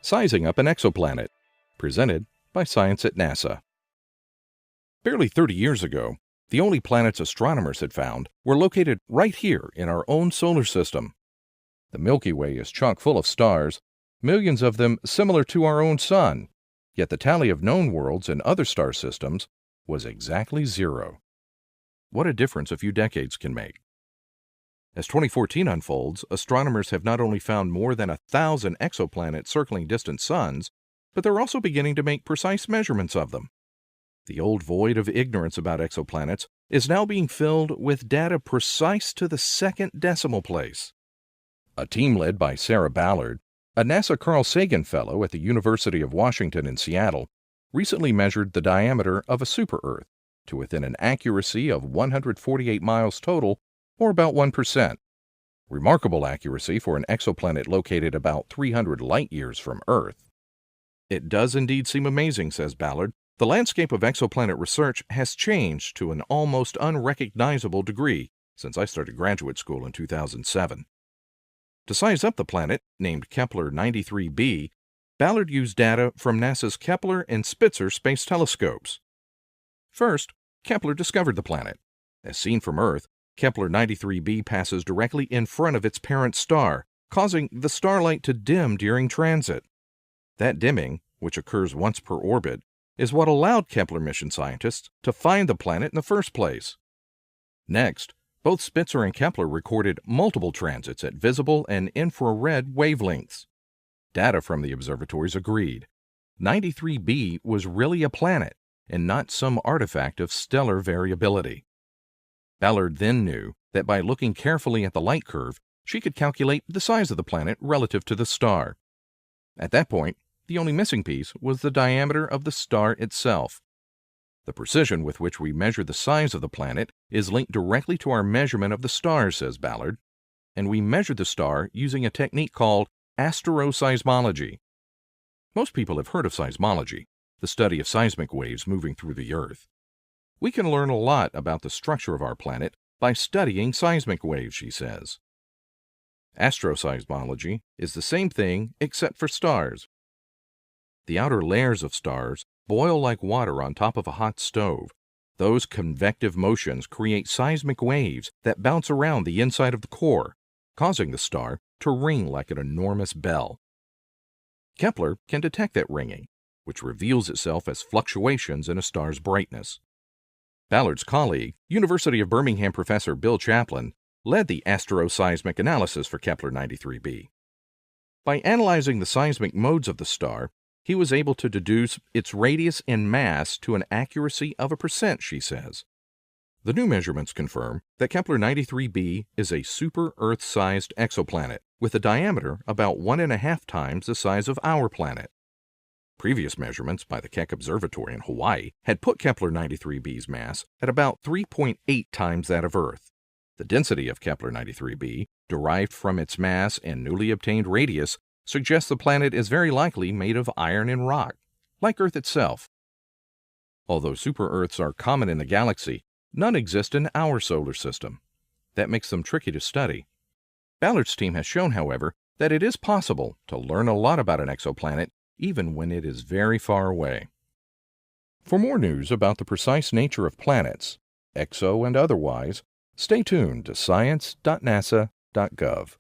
Sizing Up an Exoplanet, presented by Science at NASA. Barely 30 years ago, the only planets astronomers had found were located right here in our own solar system. The Milky Way is chock full of stars, millions of them similar to our own Sun, yet the tally of known worlds in other star systems was exactly 0. What a difference a few decades can make. As 2014 unfolds, astronomers have not only found more than 1,000 exoplanets circling distant suns, but they're also beginning to make precise measurements of them. The old void of ignorance about exoplanets is now being filled with data precise to the second decimal place. A team led by Sarah Ballard, a NASA Carl Sagan Fellow at the University of Washington in Seattle, recently measured the diameter of a super-Earth to within an accuracy of 148 miles total, or about 1%. Remarkable accuracy for an exoplanet located about 300 light-years from Earth. It does indeed seem amazing, says Ballard. The landscape of exoplanet research has changed to an almost unrecognizable degree since I started graduate school in 2007. To size up the planet, named Kepler 93b, Ballard used data from NASA's Kepler and Spitzer space telescopes. First, Kepler discovered the planet. As seen from Earth, Kepler 93b passes directly in front of its parent star, causing the starlight to dim during transit. That dimming, which occurs once per orbit, is what allowed Kepler mission scientists to find the planet in the first place. Next, both Spitzer and Kepler recorded multiple transits at visible and infrared wavelengths. Data from the observatories agreed. 93b was really a planet, and not some artifact of stellar variability. Ballard then knew that by looking carefully at the light curve, she could calculate the size of the planet relative to the star. At that point, the only missing piece was the diameter of the star itself. The precision with which we measure the size of the planet is linked directly to our measurement of the star, says Ballard, and we measure the star using a technique called astroseismology. Most people have heard of seismology, the study of seismic waves moving through the Earth. We can learn a lot about the structure of our planet by studying seismic waves, she says. Astroseismology is the same thing except for stars. The outer layers of stars boil like water on top of a hot stove. Those convective motions create seismic waves that bounce around the inside of the core, causing the star to ring like an enormous bell. Kepler can detect that ringing, which reveals itself as fluctuations in a star's brightness. Ballard's colleague, University of Birmingham professor Bill Chaplin, led the astroseismic analysis for Kepler 93b. By analyzing the seismic modes of the star, he was able to deduce its radius and mass to an accuracy of 1%, she says. The new measurements confirm that Kepler 93b is a super-Earth-sized exoplanet with a diameter about 1.5 times the size of our planet. Previous measurements by the Keck Observatory in Hawaii had put Kepler 93b's mass at about 3.8 times that of Earth. The density of Kepler 93b, derived from its mass and newly obtained radius, suggests the planet is very likely made of iron and rock, like Earth itself. Although super-Earths are common in the galaxy, none exist in our solar system. That makes them tricky to study. Ballard's team has shown, however, that it is possible to learn a lot about an exoplanet even when it is very far away. For more news about the precise nature of planets, exo and otherwise, stay tuned to science.nasa.gov.